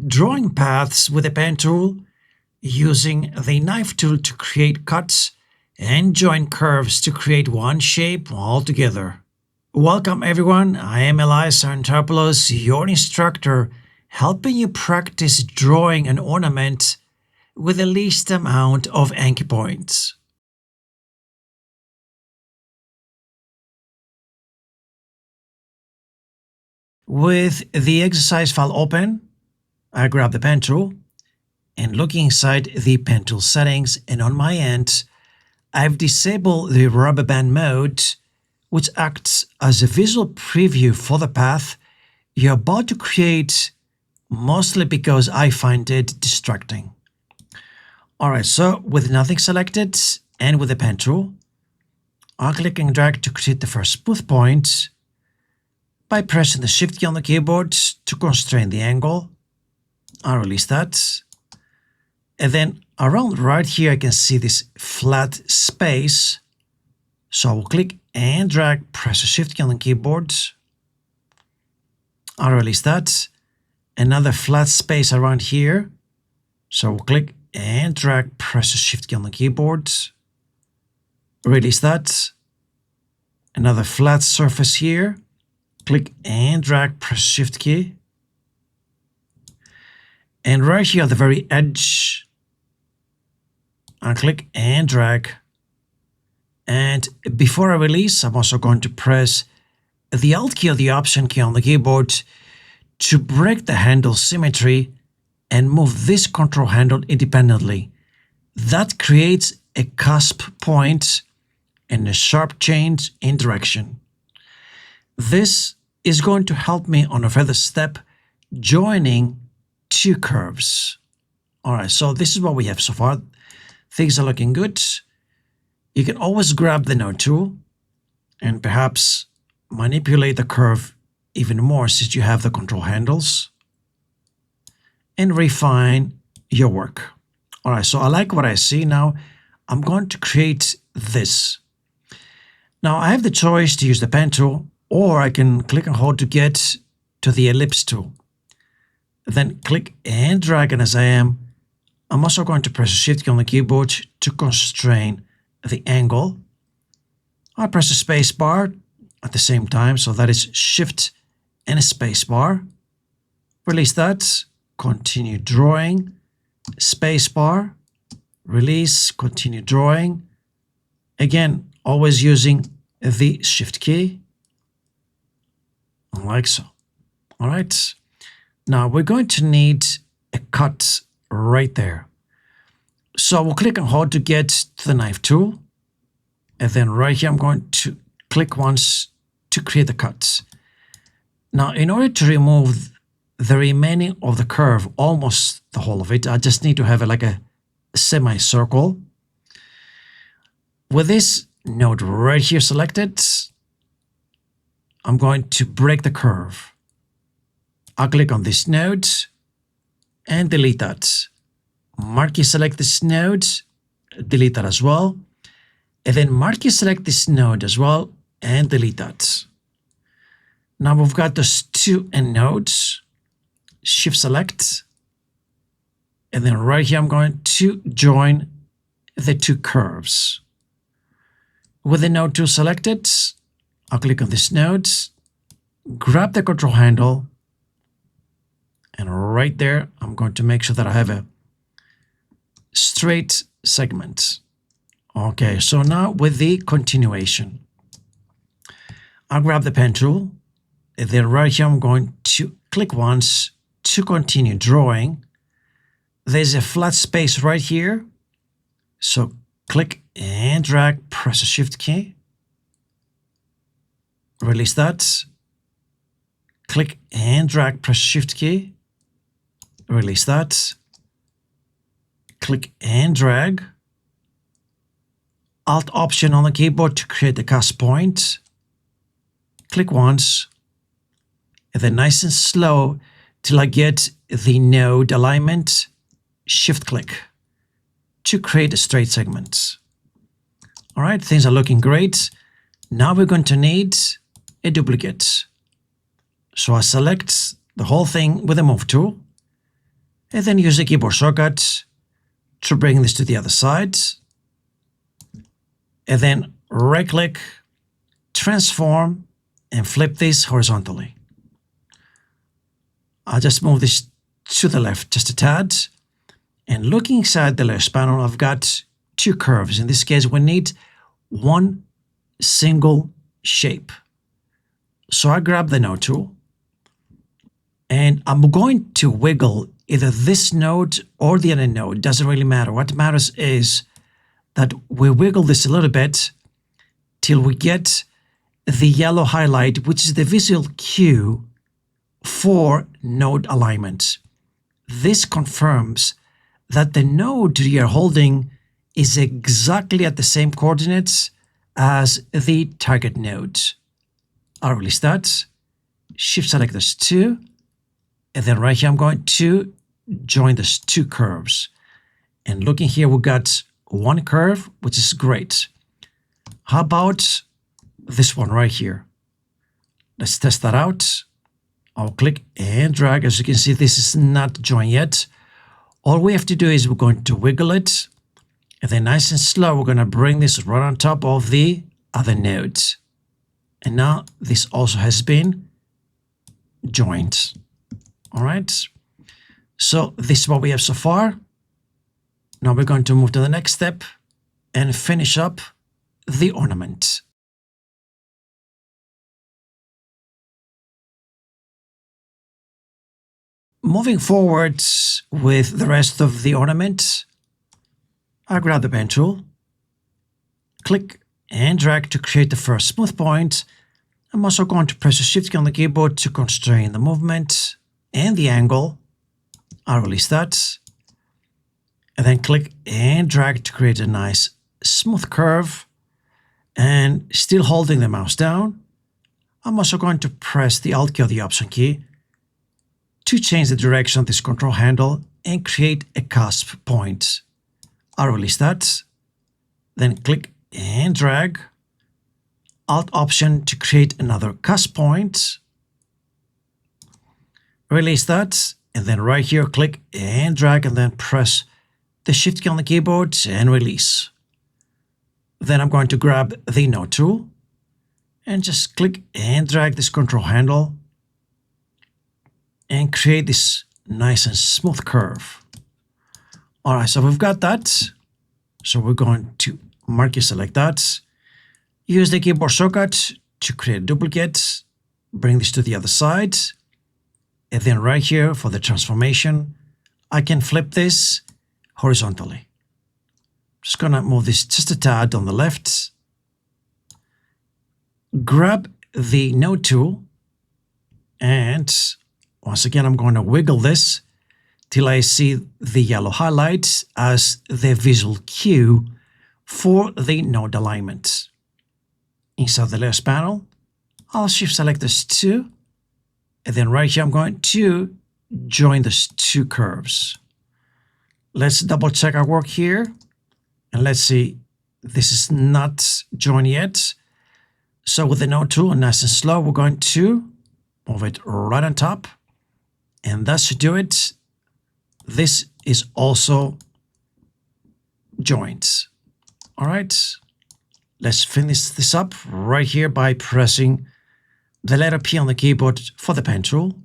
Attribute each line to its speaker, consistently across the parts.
Speaker 1: drawing paths with the pen tool, using the knife tool to create cuts, and join curves to create one shape altogether. Welcome everyone, I am Elias Sarantopoulos, your instructor, helping you practice drawing an ornament with the least amount of anchor points. With the exercise file open, I grab the pen tool and looking inside the pen tool settings, and on my end, I've disabled the rubber band mode, which acts as a visual preview for the path you're about to create, mostly because I find it distracting. Alright, so with nothing selected and with the pen tool, I'll click and drag to create the first smooth point by pressing the Shift key on the keyboard to constrain the angle. I'll release that. And then around right here, I can see this flat space. So I will click and drag, press the Shift key on the keyboard. I'll release that. Another flat space around here. So we'll click and drag, press the Shift key on the keyboard. Release that. Another flat surface here. Click and drag, press Shift key. And right here at the very edge, I'll click and drag. And before I release, I'm also going to press the Alt key or the Option key on the keyboard to break the handle symmetry and move this control handle independently. That creates a cusp point and a sharp change in direction. This is going to help me on a further step joining two curves. Alright, so this is what we have so far. Things are looking good. You can always grab the node tool and perhaps manipulate the curve even more since you have the control handles and refine your work. Alright, so I like what I see now. I'm going to create this. Now I have the choice to use the pen tool, or I can click and hold to get to the ellipse tool. Then click and drag, and as I am, I'm also going to press the Shift key on the keyboard to constrain the angle. I press the space bar at the same time, so that is Shift and a space bar. Release that, continue drawing, space bar, release, continue drawing. Again, always using the Shift key, like so. All right. Now we're going to need a cut right there. So we'll click and hold to get to the knife tool. And then right here, I'm going to click once to create the cut. Now, in order to remove the remaining of the curve, almost the whole of it, I just need to have like a semicircle. With this node right here selected, I'm going to break the curve. I'll click on this node and delete that. Marquee select this node, delete that as well. And then marquee select this node as well and delete that. Now we've got those two nodes. Shift select. And then right here, I'm going to join the two curves. With the node tool selected, I'll click on this node, grab the control handle, and right there, I'm going to make sure that I have a straight segment. Okay, so now with the continuation, I'll grab the pen tool, and then right here, I'm going to click once to continue drawing. There's a flat space right here. So click and drag, press the Shift key. Release that. Click and drag, press Shift key. Release that. Click and drag. Alt Option on the keyboard to create the cusp point. Click once. And then nice and slow till I get the node alignment. Shift click to create a straight segment. All right, things are looking great. Now we're going to need a duplicate. So I select the whole thing with the Move tool, And then use the keyboard shortcut to bring this to the other side. And then right-click, transform, and flip this horizontally. I'll just move this to the left just a tad. And looking inside the layers panel, I've got two curves. In this case, we need one single shape. So I grab the node tool, and I'm going to wiggle either this node or the other node. Doesn't really matter. What matters is that we wiggle this a little bit till we get the yellow highlight, which is the visual cue for node alignment. This confirms that the node you're holding is exactly at the same coordinates as the target node. I'll release that, shift select those two, and then right here I'm going to join those two curves. And looking here, we got one curve, which is great. How about this one right here? Let's test that out. I'll click and drag. As you can see, this is not joined yet. All we have to do is we're going to wiggle it, and then nice and slow, we're going to bring this right on top of the other node. And now this also has been joined. All right. So this is what we have so far. Now we're going to move to the next step and finish up the ornament. Moving forward with the rest of the ornament, I grab the pen tool, click and drag to create the first smooth point. I'm also going to press the Shift key on the keyboard to constrain the movement and the angle. I'll release that. And then click and drag to create a nice smooth curve. And still holding the mouse down, I'm also going to press the Alt key or the Option key to change the direction of this control handle and create a cusp point. I'll release that. Then click and drag. Alt Option to create another cusp point. Release that. And then right here, click and drag and then press the Shift key on the keyboard and release. Then I'm going to grab the node tool and just click and drag this control handle and create this nice and smooth curve. All right, so we've got that. So we're going to mark it, select that. Use the keyboard shortcut to create a duplicate. Bring this to the other side. And then right here for the transformation, I can flip this horizontally. Just gonna move this just a tad on the left. Grab the node tool, and once again I'm going to wiggle this till I see the yellow highlights as the visual cue for the node alignment. Inside the layers panel, I'll shift select this two, and then right here I'm going to join these two curves. Let's double check our work here. And let's see, this is not joined yet. So with the node tool, nice and slow, we're going to move it right on top. And that should do it. This is also joined. All right, let's finish this up right here by pressing the letter P on the keyboard for the pen tool.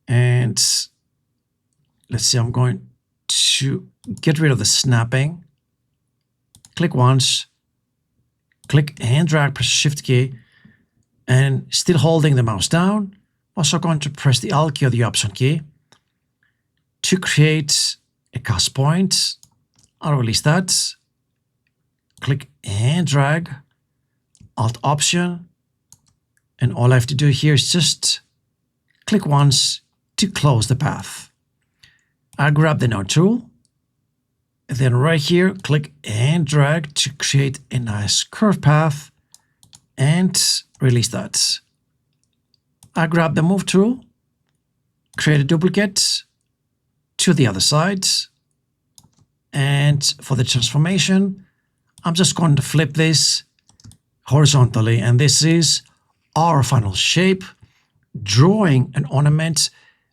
Speaker 1: And let's see, I'm going to get rid of the snapping. Click once, click and drag, press Shift key, and still holding the mouse down. Also going to press the Alt key or the Option key to create a cusp point. I'll release that. Click and drag, Alt Option, and all I have to do here is just click once to close the path. I'll grab the node tool, and then right here, click and drag to create a nice curved path and release that. I grab the move tool, create a duplicate to the other side, and for the transformation, I'm just going to flip this horizontally, and this is our final shape, drawing an ornament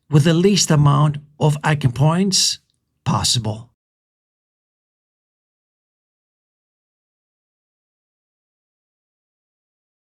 Speaker 1: with the least amount of icon points possible.